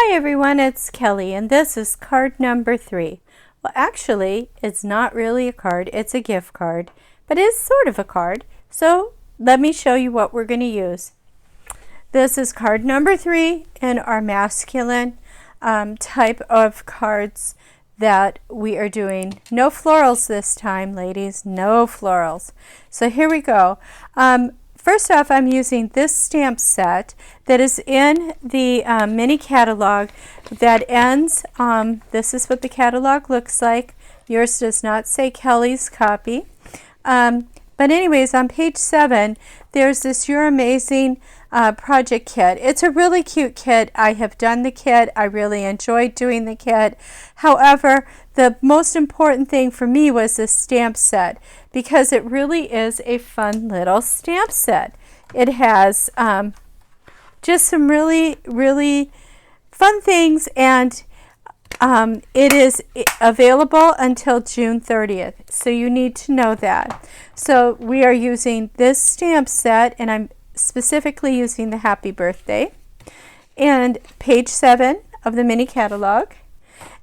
Hi everyone, it's Kelly and this is card number 3. Well, actually, it's not really a card, it's a gift card, but it's sort of a card. So let me show you what we're going to use. This is card number 3 in our masculine type of cards that we are doing. No florals this time, ladies, no florals. So here we go. First off, I'm using this stamp set that is in the mini catalog that ends, this is what the catalog looks like. Yours does not say Kelly's copy. But anyways, on page 7, there's this You're Amazing project kit. It's a really cute kit. I have done the kit. I really enjoyed doing the kit. However, the most important thing for me was this stamp set because it really is a fun little stamp set. It has just some really, really fun things, and it is available until June 30th. So you need to know that. So we are using this stamp set, and I'm specifically using the Happy Birthday and page 7 of the mini catalog.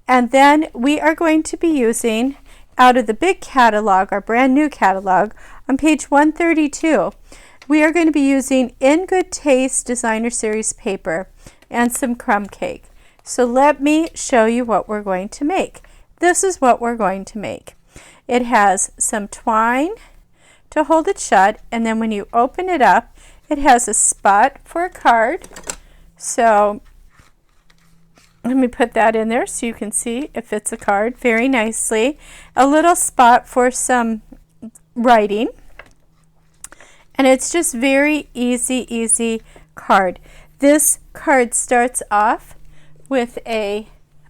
And then we are going to be using, out of the big catalog, our brand new catalog, on page 132, we are going to be using In Good Taste Designer Series paper and some crumb cake. So let me show you what we're going to make. This is what we're going to make. It has some twine to hold it shut, and then when you open it up, it has a spot for a card. So let me put that in there so you can see it fits a card very nicely. A little spot for some writing. And it's just very easy card. This card starts off with a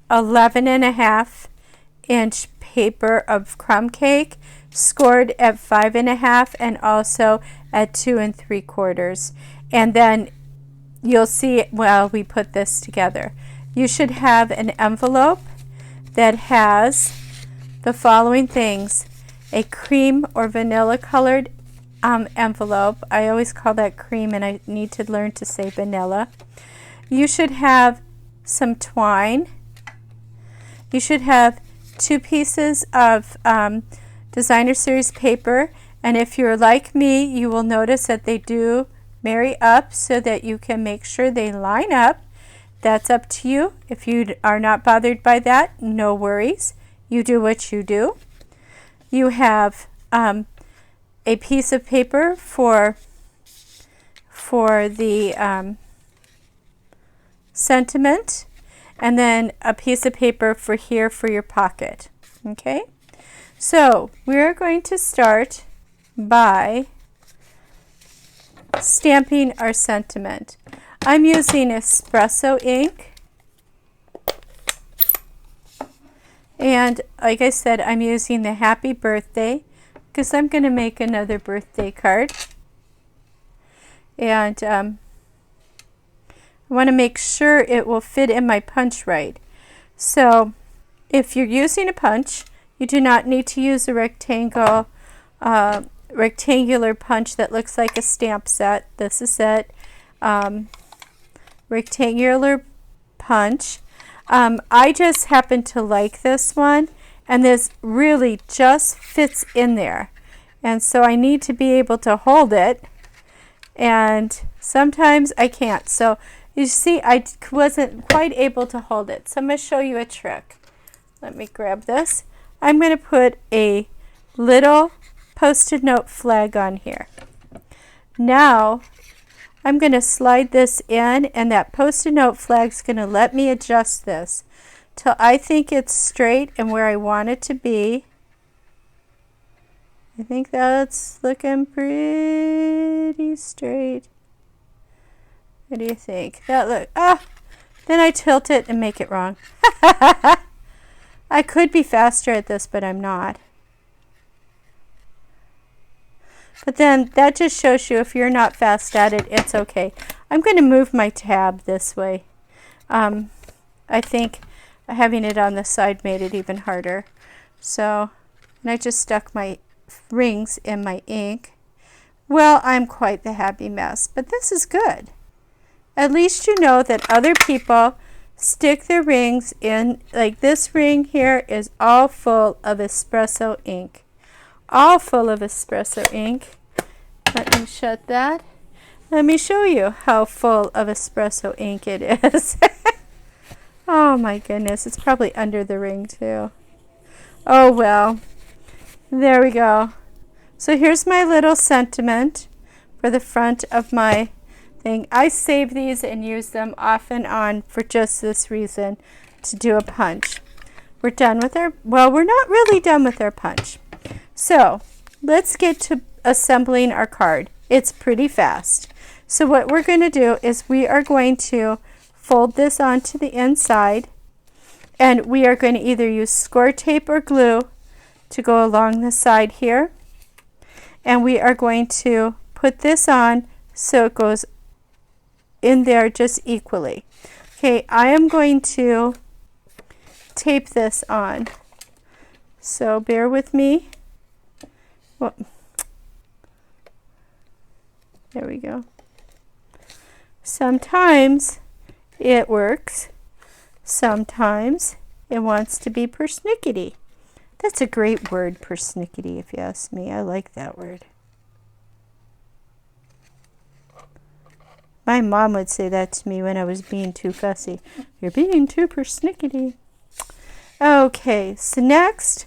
11.5-inch paper of crumb cake, scored at 5.5 and also at 2 3/4. And then you'll see while we put this together. You should have an envelope that has the following things: a cream or vanilla colored envelope. I always call that cream and I need to learn to say vanilla. You should have some twine. You should have 2 pieces of designer series paper, and if you're like me, you will notice that they do marry up so that you can make sure they line up. That's up to you. If you are not bothered by that, no worries. You do what you do. You have a piece of paper for the sentiment, and then a piece of paper for here for your pocket. Okay, so we're going to start by stamping our sentiment. I'm using espresso ink, and like I said, I'm using the Happy Birthday because I'm going to make another birthday card, and I want to make sure it will fit in my punch right. So if you're using a punch, you do not need to use a rectangular punch that looks like a stamp set. This is it. Rectangular punch. I just happen to like this one, and this really just fits in there, and so I need to be able to hold it, and sometimes I can't. So you see, I wasn't quite able to hold it, so I'm going to show you a trick. Let me grab this. I'm going to put a little Post-it note flag on here. Now I'm going to slide this in, and that Post-it note flag is going to let me adjust this till I think it's straight and where I want it to be. I think that's looking pretty straight. What do you think? That look, then I tilt it and make it wrong. I could be faster at this, but I'm not. But then that just shows you if you're not fast at it, it's okay. I'm going to move my tab this way. I think having it on the side made it even harder. So, and I just stuck my rings in my ink. Well, I'm quite the happy mess, but this is good. At least you know that other people stick the rings in. Like this ring here is all full of espresso ink. All full of espresso ink. Let me shut that. Let me show you how full of espresso ink it is. Oh my goodness, it's probably under the ring too. Oh well, there we go. So here's my little sentiment for the front of my thing. I save these and use them off and on for just this reason, to do a punch. We're done with our, well, we're not really done with our punch. So let's get to assembling our card. It's pretty fast. So what we're going to do is we are going to fold this onto the inside, and we are going to either use score tape or glue to go along the side here, and we are going to put this on so it goes in there just equally. Okay, I am going to tape this on, so bear with me. Well, there we go. Sometimes it works. Sometimes it wants to be persnickety. That's a great word, persnickety, if you ask me. I like that word. My mom would say that to me when I was being too fussy. You're being too persnickety. Okay, so next,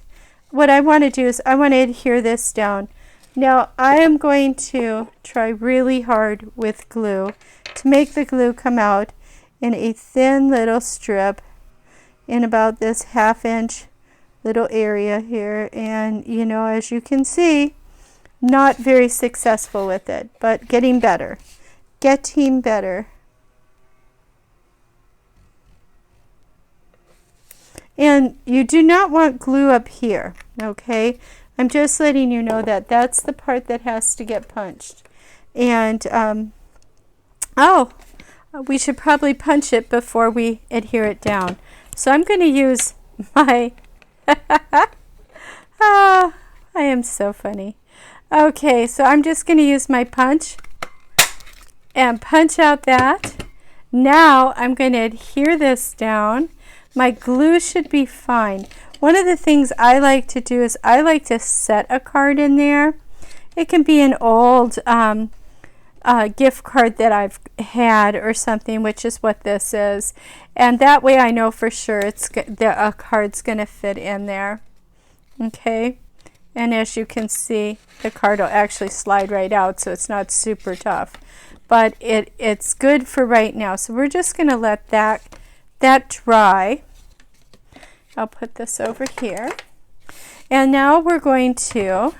what I want to do is I want to adhere this down. Now, I am going to try really hard with glue to make the glue come out in a thin little strip in about this 1/2 inch little area here. And, you know, as you can see, not very successful with it, but getting better. Getting better. And you do not want glue up here, okay? I'm just letting you know that that's the part that has to get punched. And, oh, we should probably punch it before we adhere it down. So I'm going to use my, oh, I am so funny. Okay, so I'm just going to use my punch and punch out that. Now I'm going to adhere this down. My glue should be fine. One of the things I like to do is I like to set a card in there. It can be an old gift card that I've had or something, which is what this is. And that way I know for sure a card's going to fit in there. Okay? And as you can see, the card will actually slide right out, so it's not super tough. But it's good for right now. So we're just going to let that dry. I'll put this over here. And now we're going to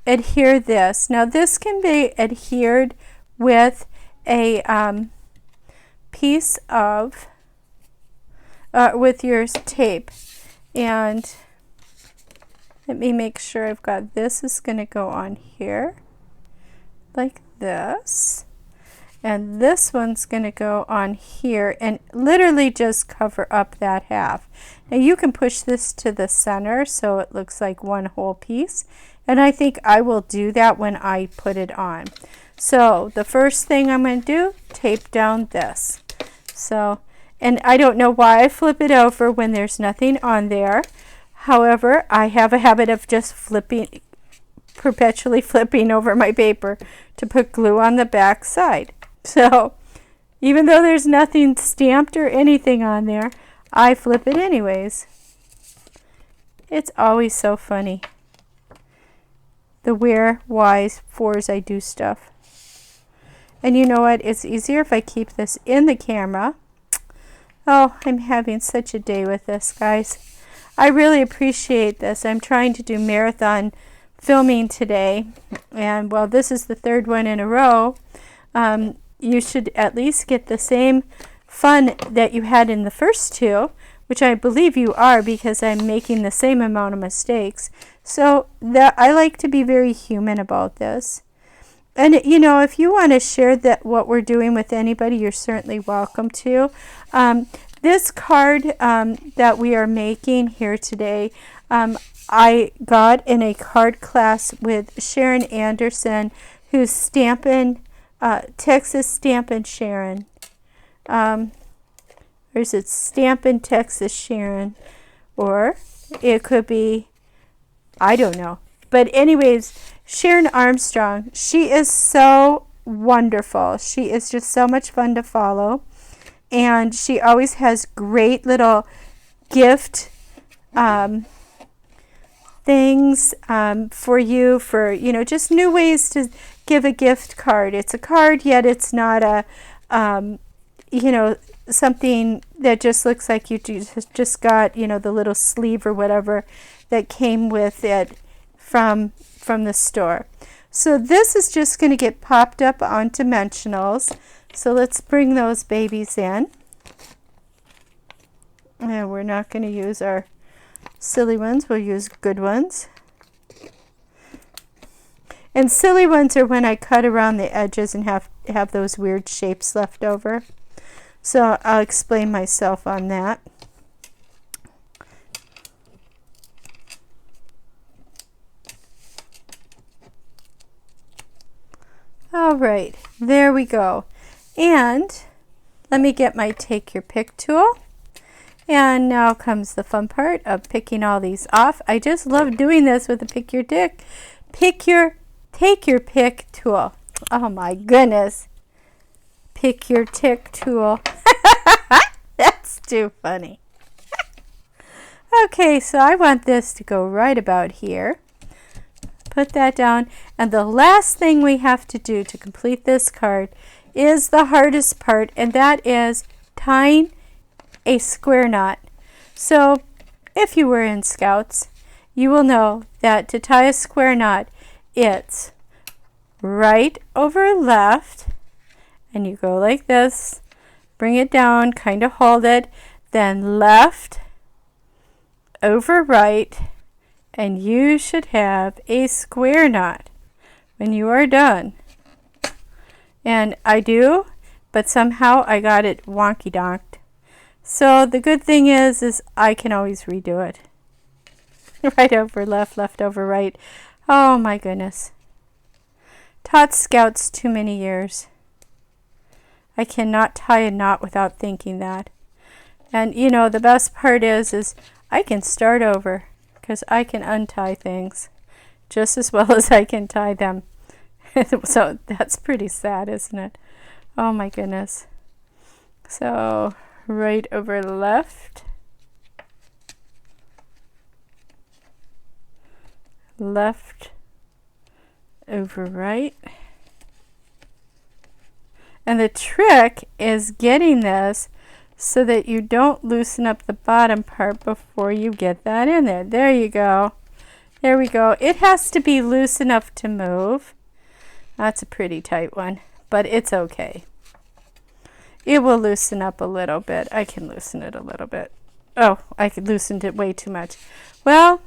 adhere this. Now this can be adhered with a piece of, with your tape. And let me make sure I've got this is going to go on here like this. And this one's going to go on here and literally just cover up that half. Now you can push this to the center so it looks like one whole piece. And I think I will do that when I put it on. So the first thing I'm going to do, tape down this. So, and I don't know why I flip it over when there's nothing on there. However, I have a habit of just perpetually flipping over my paper to put glue on the back side. So even though there's nothing stamped or anything on there, I flip it anyways. It's always so funny. The where, whys, fors I do stuff. And you know what? It's easier if I keep this in the camera. Oh, I'm having such a day with this, guys. I really appreciate this. I'm trying to do marathon filming today. And well, this is the 3rd one in a row. You should at least get the same fun that you had in the first 2, which I believe you are because I'm making the same amount of mistakes. So I like to be very human about this. And you know, if you want to share what we're doing with anybody, you're certainly welcome to. This card that we are making here today, I got in a card class with Sharon Anderson, who's Stampin', Texas Stampin' Sharon. Or is it Stampin' Texas Sharon? Or it could be, I don't know. But anyways, Sharon Armstrong, she is so wonderful. She is just so much fun to follow. And she always has great little gift things for you, for, you know, just new ways to give a gift card. It's a card, yet it's not a, you know, something that just looks like you just got, you know, the little sleeve or whatever that came with it from the store. So this is just going to get popped up on dimensionals. So let's bring those babies in. And we're not going to use our silly ones. We'll use good ones. And silly ones are when I cut around the edges and have those weird shapes left over. So I'll explain myself on that. All right, there we go. And let me get my Take Your Pick tool. And now comes the fun part of picking all these off. I just love doing this with the Take Your Pick tool. Oh my goodness. Pick Your Tick tool. That's too funny. Okay, so I want this to go right about here. Put that down. And the last thing we have to do to complete this card is the hardest part, and that is tying a square knot. So if you were in Scouts, you will know that to tie a square knot, it's right over left, and you go like this, bring it down, kind of hold it, then left over right, and you should have a square knot when you are done. And I do, but somehow I got it wonky donked. So the good thing is I can always redo it. Right over left, left over right. Oh my goodness. Taught Scouts too many years. I cannot tie a knot without thinking that. And you know, the best part is I can start over, because I can untie things just as well as I can tie them. So that's pretty sad, isn't it? Oh my goodness. So right over left, left over right. And the trick is getting this so that you don't loosen up the bottom part before you get that in there. There you go. There we go. It has to be loose enough to move. That's a pretty tight one, but it's okay. It will loosen up a little bit. I can loosen it a little bit. Oh, I loosened it way too much. Well,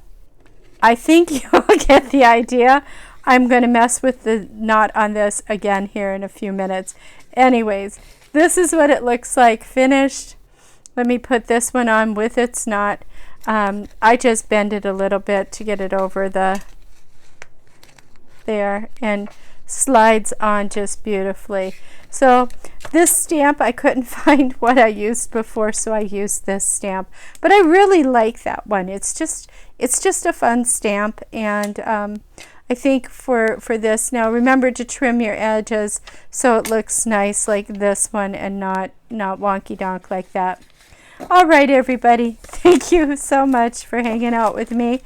I think you'll get the idea. I'm going to mess with the knot on this again here in a few minutes. Anyways, this is what it looks like finished. Let me put this one on with its knot. I just bend it a little bit to get it over there, and slides on just beautifully. So this stamp, I couldn't find what I used before, so I used this stamp. But I really like that one. It's just a fun stamp, and I think for this, now remember to trim your edges so it looks nice like this one and not wonky donk like that. All right, everybody, thank you so much for hanging out with me.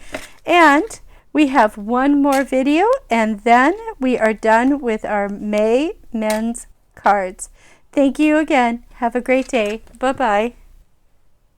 And we have one more video, and then we are done with our May men's cards. Thank you again. Have a great day. Bye-bye.